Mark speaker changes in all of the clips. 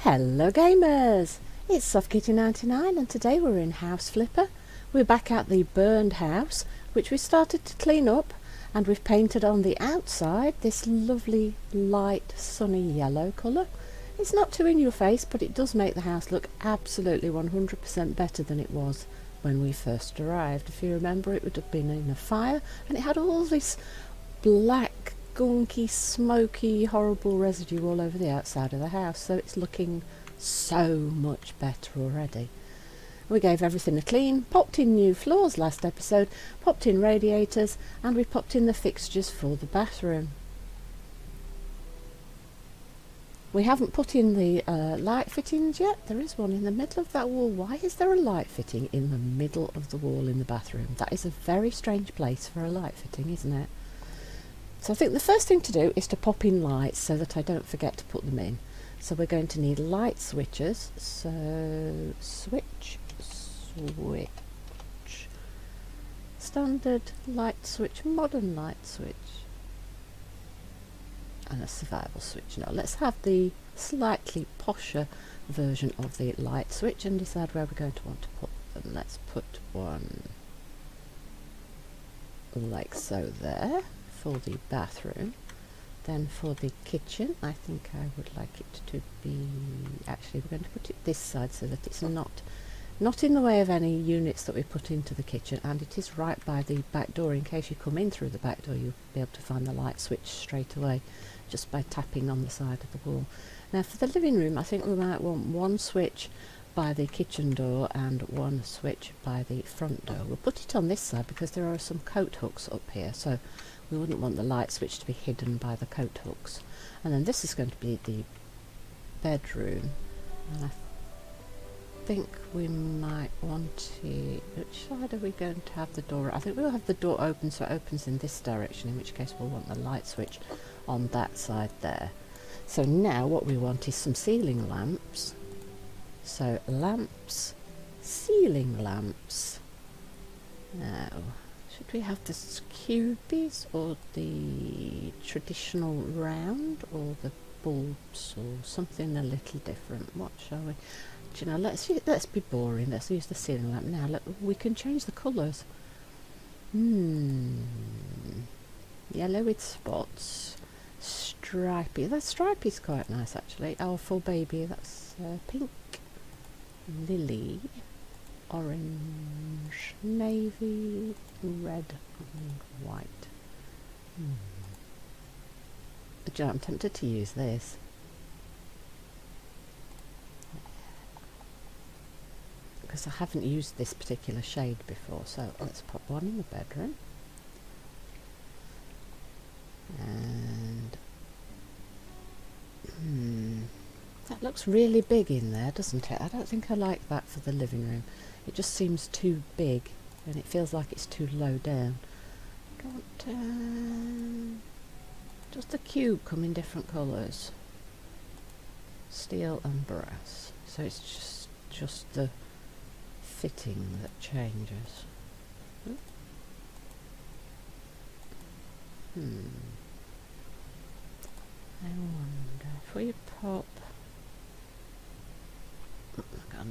Speaker 1: Hello gamers, it's SoftKitty99 and today we're in House Flipper. We're back at the burned house, which we started to clean up, and we've painted on the outside this lovely light sunny yellow colour. It's not too in your face, but it does make the house look absolutely 100% better than it was when we first arrived. If you remember, it would have been in a fire and it had all this black gunky, smoky, horrible residue all over the outside of the house, so it's looking so much better already. We gave everything a clean, popped in new floors last episode, popped in radiators, and we popped in the fixtures for the bathroom. We haven't put in the light fittings yet. There is one in the middle of that wall. Why is there a light fitting in the middle of the wall in the bathroom? That is a very strange place for a light fitting, isn't it? So I think the first thing to do is to pop in lights so that I don't forget to put them in. So we're going to need light switches. So switch, standard light switch, modern light switch, and a survival switch. Now let's have the slightly posher version of the light switch and decide where we're going to want to put them. Let's put one like so there for the bathroom. Then for the kitchen, I think I would like it to be, actually we're going to put it this side so that it's not in the way of any units that we put into the kitchen, and it is right by the back door. In case you come in through the back door, you'll be able to find the light switch straight away just by tapping on the side of the wall. Now for the living room, I think we might want one switch by the kitchen door and one switch by the front door. We'll put it on this side because there are some coat hooks up here, so we wouldn't want the light switch to be hidden by the coat hooks. And then this is going to be the bedroom, and I think we might want to, which side are we going to have the door? I think we'll have the door open so it opens in this direction, in which case we'll want the light switch on that side there. So now what we want is some ceiling lamps. So lamps, ceiling lamps. Now, should we have the cubies or the traditional round or the bulbs or something a little different? What shall we? Do you know, let's be boring. Let's use the ceiling lamp. Now look, we can change the colours. Yellow with spots, stripy. That stripy's quite nice actually. Oh, for baby, that's pink, lily, orange, navy, red and white. But you know, I'm tempted to use this. Because I haven't used this particular shade before, so let's put one in the bedroom. And that looks really big in there, doesn't it? I don't think I like that for the living room. It just seems too big and it feels like it's too low down. Does the cube come in different colours? Steel and brass. So it's just the fitting that changes. I wonder if we pop.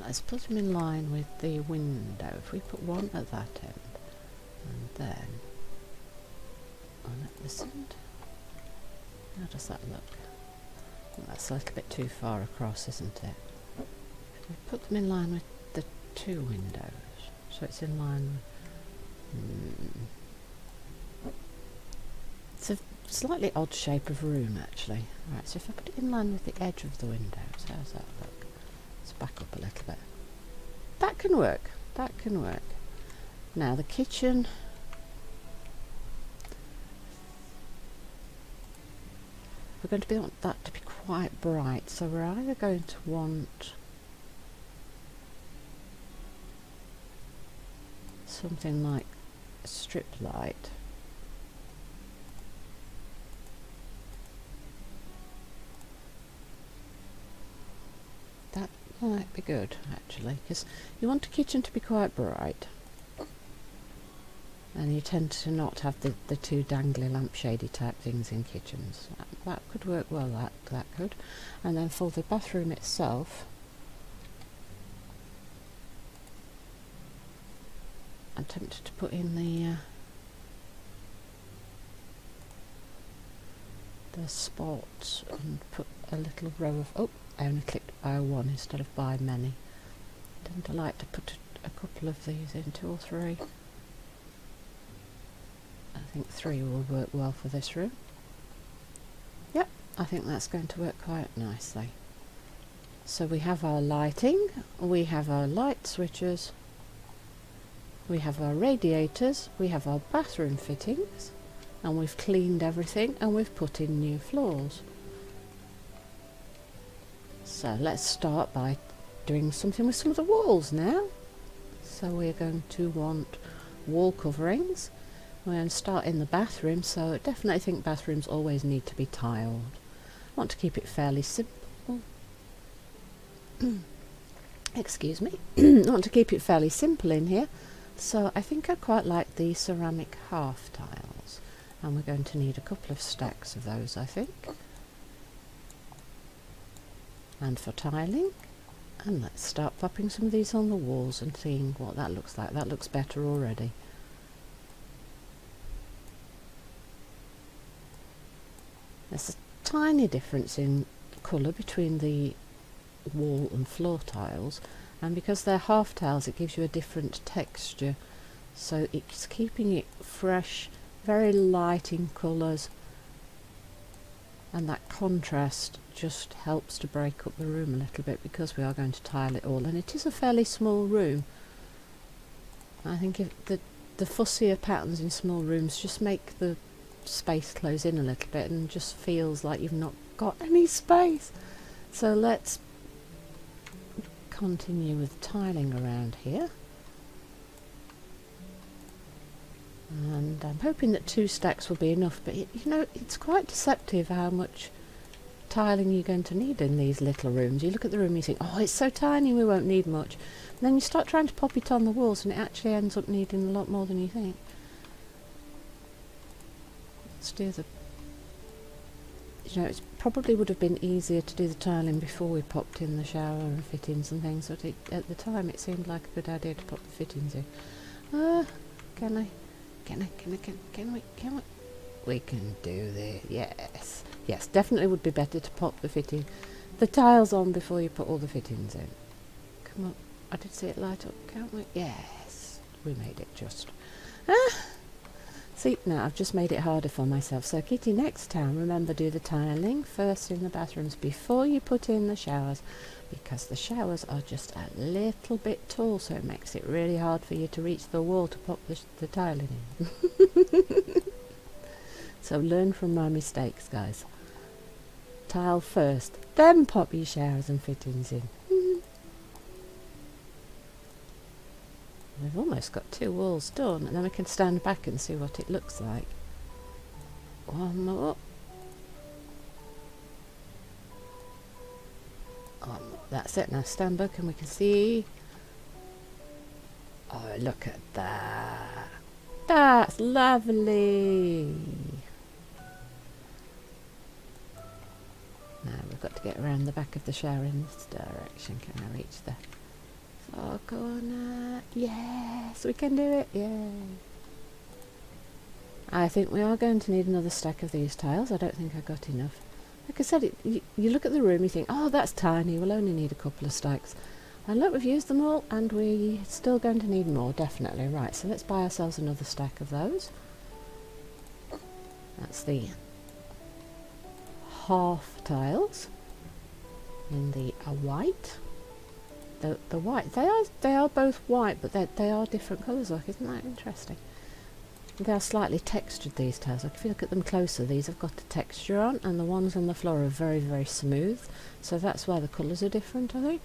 Speaker 1: Let's put them in line with the window. If we put one at that end and then one at this end, how does that look? Well, that's a little bit too far across, isn't it? If we put them in line with the two windows, so it's in line with, it's a slightly odd shape of room actually. Right, so if I put it in line with the edge of the windows, how's that look? Let's back up a little bit. That can work, that can work. Now the kitchen, we're going to want that to be quite bright, so we're either going to want something like a strip light, that might be good actually, because you want the kitchen to be quite bright. And you tend to not have the two dangly lampshady type things in kitchens. That could work well, that could. And then for the bathroom itself, I'm tempted to put in the spots and put a little row of, oh, I only clicked by one instead of by many. I tend to like to put a couple of these in, 2 or 3. I think 3 will work well for this room. Yep, I think that's going to work quite nicely. So we have our lighting, we have our light switches, we have our radiators, we have our bathroom fittings, and we've cleaned everything and we've put in new floors. So let's start by doing something with some of the walls now. So we're going to want wall coverings. We're going to start in the bathroom, so I definitely think bathrooms always need to be tiled. I want to keep it fairly simple. Excuse me. I want to keep it fairly simple in here, so I think I quite like the ceramic half tiles, and we're going to need a couple of stacks of those, I think. And for tiling, and let's start popping some of these on the walls and seeing what that looks like. That looks better already. There's a tiny difference in colour between the wall and floor tiles, and because they're half tiles it gives you a different texture, so it's keeping it fresh, very light in colours, and that contrast just helps to break up the room a little bit because we are going to tile it all, and it is a fairly small room. I think if the fussier patterns in small rooms just make the space close in a little bit and just feels like you've not got any space. So let's continue with tiling around here, and I'm hoping that 2 stacks will be enough, but you know, it's quite deceptive how much tiling you're going to need in these little rooms. You look at the room and you think, oh, it's so tiny, we won't need much, and then you start trying to pop it on the walls and it actually ends up needing a lot more than you think. Let's do the, you know, it probably would have been easier to do the tiling before we popped in the shower and fittings and things, but at the time it seemed like a good idea to pop the fittings in. Can we? We can do this. Yes. Yes, definitely would be better to pop the tiles on before you put all the fittings in. Come on. I did see it light up, can't we? Yes. We made it just. See, now I've just made it harder for myself. So Kitty, next time remember, do the tiling first in the bathrooms before you put in the showers, because the showers are just a little bit tall, so it makes it really hard for you to reach the wall to pop the tiling in. So learn from my mistakes, guys. Tile first, then pop your showers and fittings in. We've almost got 2 walls done, and then we can stand back and see what it looks like. One more. That's it. Now stand back and we can see. Oh, look at that. That's lovely. Now we've got to get around the back of the shower in this direction. Can I reach the far corner? Yes, we can do it. Yay. I think we are going to need another stack of these tiles. I don't think I got enough. Like I said, you look at the room, you think, oh, that's tiny, we'll only need a couple of stacks. And look, we've used them all, and we're still going to need more, definitely. Right, so let's buy ourselves another stack of those. That's the half tiles in the white. The white, they are both white, but they are different colours. Like, isn't that interesting? They are slightly textured, these tiles. Like, if you look at them closer, these have got a texture on, and the ones on the floor are very, very smooth. So that's why the colours are different, I think.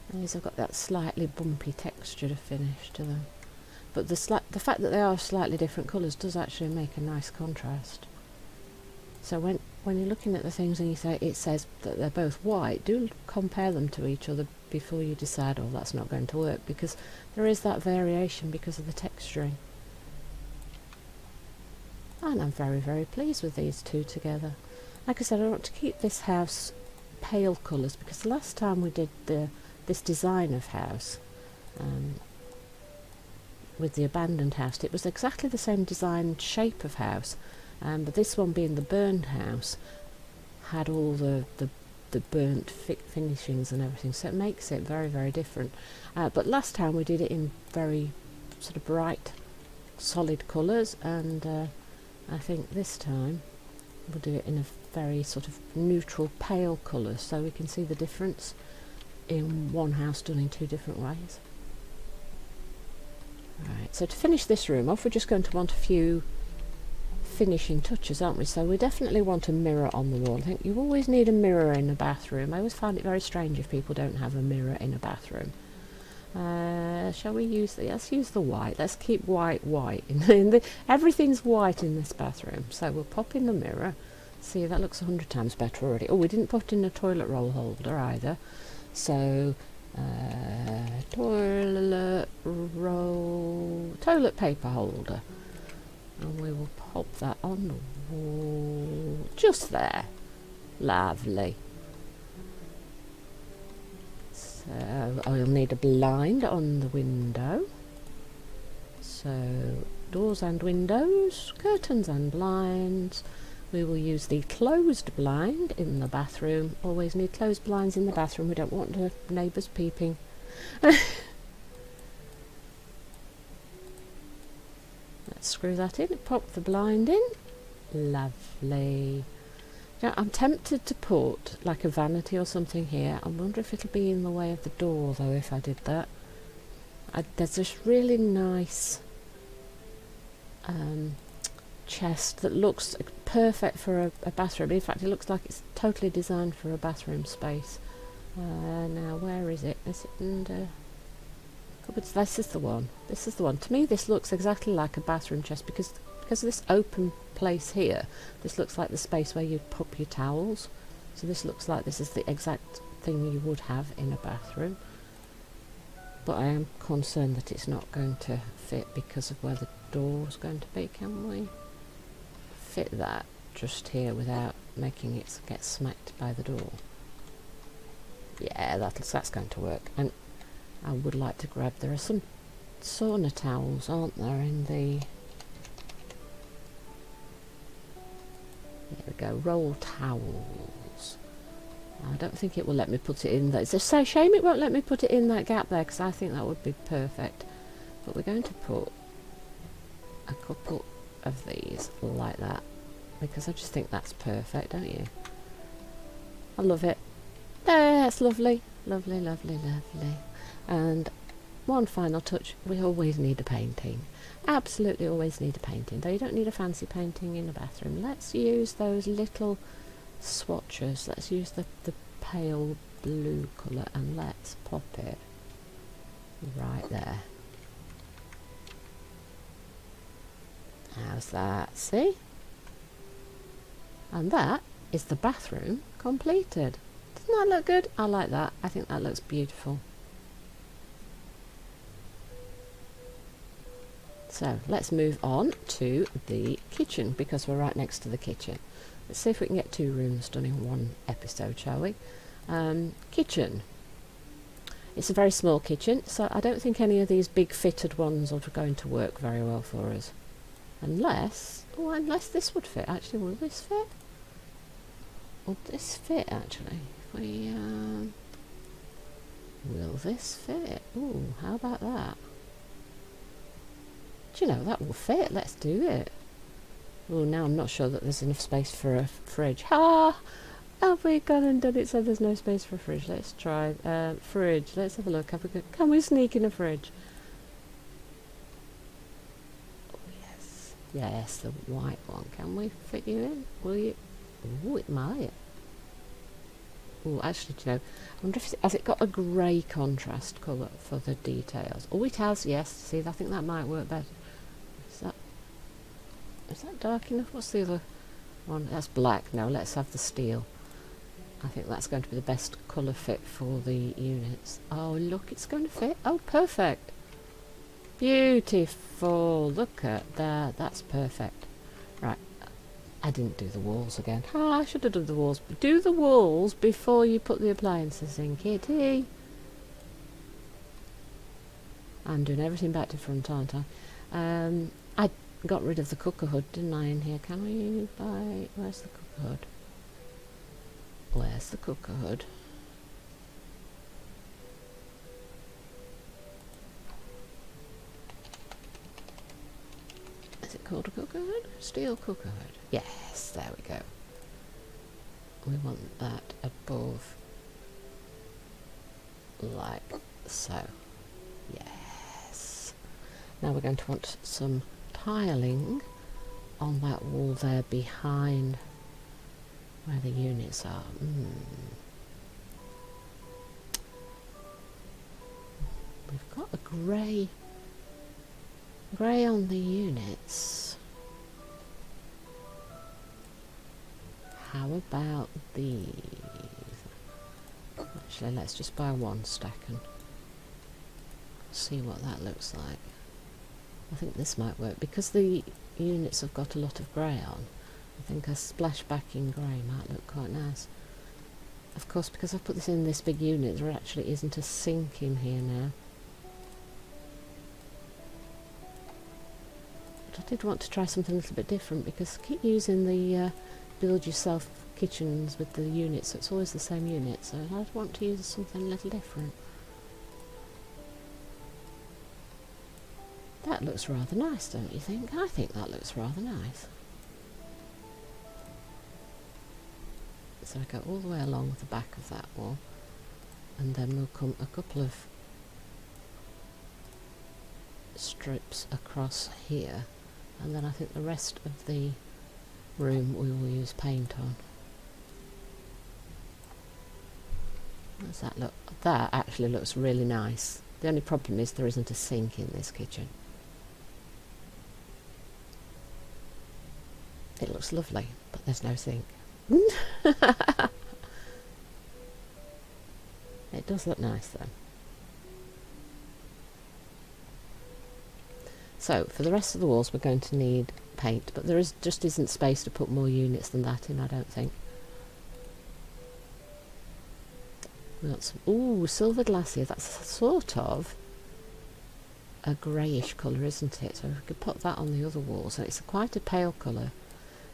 Speaker 1: And these have got that slightly bumpy texture to finish to them. But the fact that they are slightly different colours does actually make a nice contrast. So when you're looking at the things and it says that they're both white, do compare them to each other before you decide, oh, that's not going to work, because there is that variation because of the texturing. and I'm very, very pleased with these two together. Like I said, I want to keep this house pale colours, because the last time we did this design of house with the abandoned house, it was exactly the same design shape of house, but this one, being the burned house, had all the burnt finishings and everything, so it makes it very, very different. But last time we did it in very sort of bright solid colours, and I think this time we'll do it in a very sort of neutral pale colour, so we can see the difference in one house done in two different ways. Right, so to finish this room off, we're just going to want a few finishing touches, aren't we? So we definitely want a mirror on the wall. I think you always need a mirror in a bathroom. I always find it very strange if people don't have a mirror in a bathroom. Shall we use let's use the white. Let's keep white. Everything's white in this bathroom, so we'll pop in the mirror. See, that looks 100 times better already. Oh, we didn't put in a toilet roll holder either, so toilet paper holder, and we will pop that on the wall just there. Lovely. So I'll need a blind on the window. So doors and windows, curtains and blinds. We will use the closed blind in the bathroom. Always need closed blinds in the bathroom. We don't want the neighbours peeping. Let's screw that in, pop the blind in. Lovely. Now, I'm tempted to put like a vanity or something here. I wonder if it'll be in the way of the door though if I did that. There's this really nice chest that looks perfect for a bathroom. In fact, it looks like it's totally designed for a bathroom space. Now, where is it? Is it under cupboards? This is the one. This is the one. To me, this looks exactly like a bathroom chest because of this open place here. This looks like the space where you'd pop your towels. So this looks like this is the exact thing you would have in a bathroom. But I am concerned that it's not going to fit because of where the door's going to be. Can we fit that just here without making it get smacked by the door? Yeah, that's going to work. And I would like to grab, there are some sauna towels, aren't there, in the, there we go, roll towels. I don't think it will let me put it in there. It's a shame it won't let me put it in that gap there, because I think that would be perfect. But we're going to put a couple of these like that, because I just think that's perfect, don't you? I love it. There, that's lovely. Lovely, lovely, lovely. And one final touch, we always need a painting. Absolutely always need a painting, though you don't need a fancy painting in a bathroom. Let's use those little swatches. Let's use the pale blue colour and let's pop it right there. How's that? See? And that is the bathroom completed. Doesn't that look good? I like that. I think that looks beautiful. So let's move on to the kitchen, because we're right next to the kitchen. Let's see if we can get 2 rooms done in one episode, shall we? Kitchen. It's a very small kitchen, so I don't think any of these big fitted ones are going to work very well for us. Unless this would fit. Actually, will this fit? Will this fit, actually? If we, will this fit? Ooh, how about that? Do you know, that will fit. Let's do it. Oh, now I'm not sure that there's enough space for a fridge. Ha! Have we gone and done it so there's no space for a fridge? Let's try fridge. Let's have a look. Can we sneak in a fridge? Oh, yes. Yes, the white one. Can we fit you in? Will you? Oh, it might. Oh, actually, do you know, I wonder if has it got a grey contrast colour for the details? Oh, it has, yes. See, I think that might work better. Is that dark enough? What's the other one? That's black. No, let's have the steel. I think that's going to be the best colour fit for the units. Oh, look, it's going to fit. Oh, perfect. Beautiful. Look at that. That's perfect. Right, I didn't do the walls again. Ah, I should have done the walls. Do the walls before you put the appliances in, kitty. I'm doing everything back to front, aren't I? I got rid of the cooker hood, didn't I, in here? Can we buy... Where's the cooker hood? Where's the cooker hood? Is it called a cooker hood? Steel cooker hood. Yes, there we go. We want that above, like so. Yes. Now we're going to want some tiling on that wall there behind where the units are. We've got a grey on the units. How about these? Actually, let's just buy one stack and see what that looks like. I think this might work because the units have got a lot of grey on. I think a splashback in grey might look quite nice. Of course, because I've put this in this big unit, there actually isn't a sink in here now. But I did want to try something a little bit different because I keep using the build yourself kitchens with the units, so it's always the same unit, so I'd want to use something a little different. That looks rather nice, don't you think? I think that looks rather nice. So I go all the way along the back of that wall, and then we'll come a couple of strips across here, and then I think the rest of the room we will use paint on. How does that look? That actually looks really nice. The only problem is there isn't a sink in this kitchen. It looks lovely, but there's no sink. It does look nice though. So for the rest of the walls we're going to need paint, but there just isn't space to put more units than that in, I don't think. We've got some, ooh, silver glass here. That's sort of a greyish colour, isn't it? So we could put that on the other walls. And it's quite a pale colour,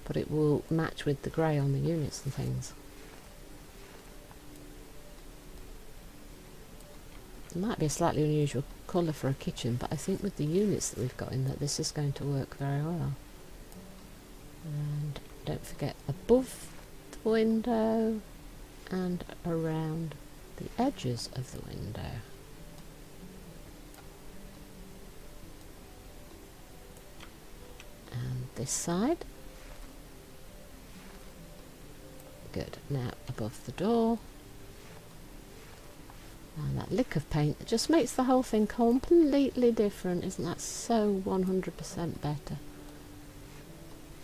Speaker 1: but it will match with the grey on the units and things. It might be a slightly unusual colour for a kitchen, but I think with the units that we've got in that this is going to work very well. And don't forget above the window and around the edges of the window. And this side. Good. Now above the door. And that lick of paint that just makes the whole thing completely different. Isn't that so 100% better?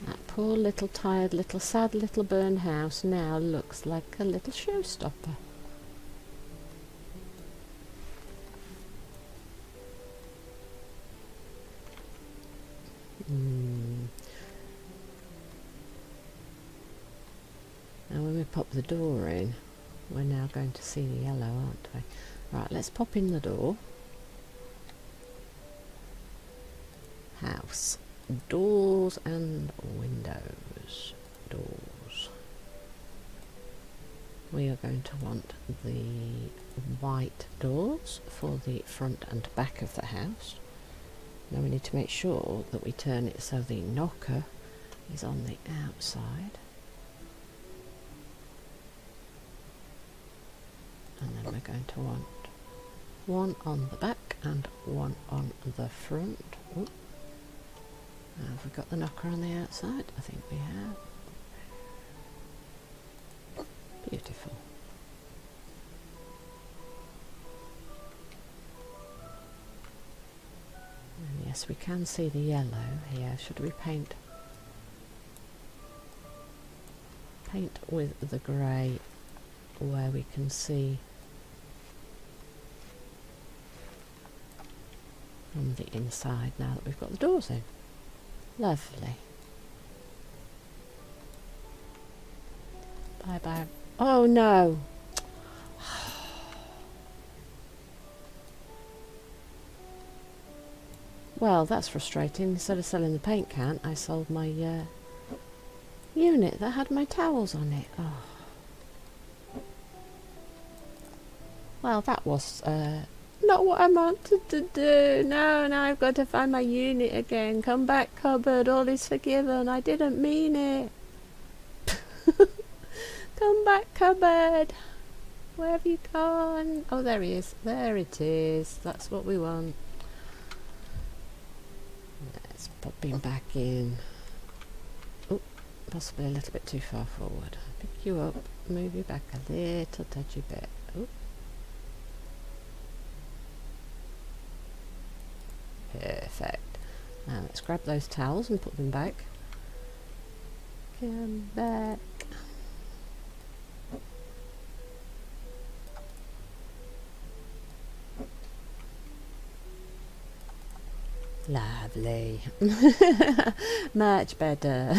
Speaker 1: That poor little tired little sad little burned house now looks like a little showstopper. Now when we pop the door in, we're now going to see the yellow, aren't we? Right, let's pop in the door. House. Doors and windows. Doors. We are going to want the white doors for the front and back of the house. Now we need to make sure that we turn it so the knocker is on the outside. And then we're going to want one on the back and one on the front. Ooh. Have we got the knocker on the outside? I think we have. Beautiful. And yes, we can see the yellow here. Should we paint with the grey where we can see from the inside now that we've got the doors in? Lovely. Bye bye. Oh no! Well, that's frustrating. Instead of selling the paint can, I sold my unit that had my towels on it. Oh. Well, that was not what I wanted to do. No, now I've got to find my unit again. Come back, cupboard. All is forgiven. I didn't mean it. Come back, cupboard. Where have you gone? Oh, there he is. There it is. That's what we want. Let's pop him back in. Oh, possibly a little bit too far forward. Pick you up. Move you back a little touchy bit. Oh. Perfect. Now let's grab those towels and put them back. Come back. Lovely. Much better.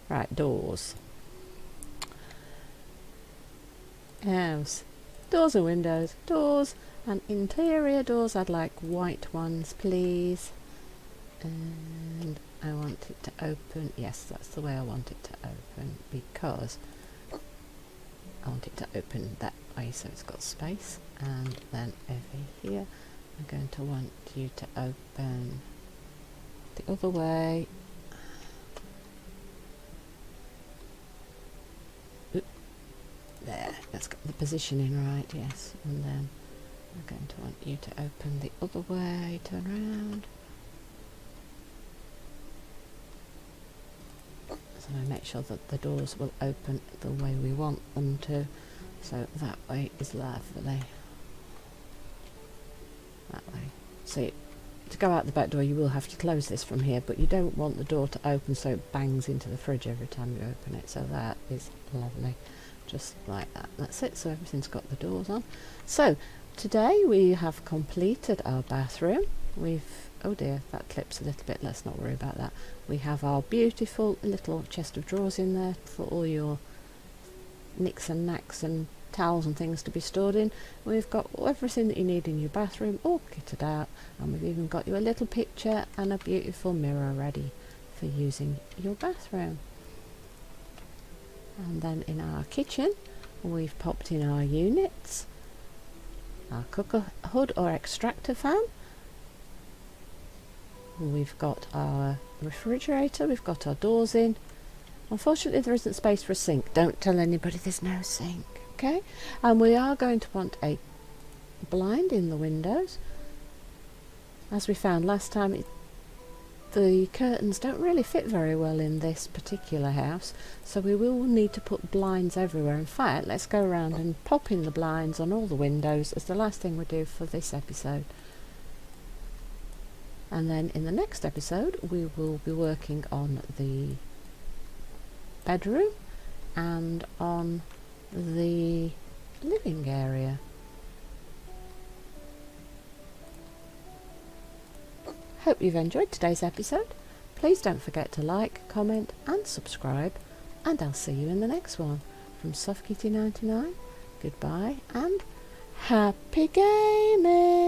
Speaker 1: Right, doors. House. Doors and windows. Doors and interior doors. I'd like white ones, please. And I want it to open. Yes, that's the way I want it to open, because I want it to open that way so it's got space. And then over here I'm going to want you to open the other way. Oop. There, let's get the positioning right, yes. And then I'm going to want you to open the other way, turn around. So I make sure that the doors will open the way we want them to. So that way is lovely. That way. So to go out the back door you will have to close this from here, but you don't want the door to open so it bangs into the fridge every time you open it. So that is lovely. Just like that. That's it. So everything's got the doors on. So today we have completed our bathroom. Oh dear, that clips a little bit. Let's not worry about that. We have our beautiful little chest of drawers in there for all your nicks and knacks and towels and things to be stored in. We've got everything that you need in your bathroom all kitted out, and we've even got you a little picture and a beautiful mirror ready for using your bathroom. And then in our kitchen we've popped in our units, our cooker hood or extractor fan. We've got our refrigerator, we've got our doors in. Unfortunately there isn't space for a sink. Don't tell anybody there's no sink, okay? And we are going to want a blind in the windows. As we found last time, the curtains don't really fit very well in this particular house, so we will need to put blinds everywhere. In fact, let's go around and pop in the blinds on all the windows as the last thing we do for this episode. And then in the next episode we will be working on the bedroom and on the living area. Hope you've enjoyed today's episode. Please don't forget to like, comment and subscribe, and I'll see you in the next one. From Soft Kitty 99, goodbye and happy gaming!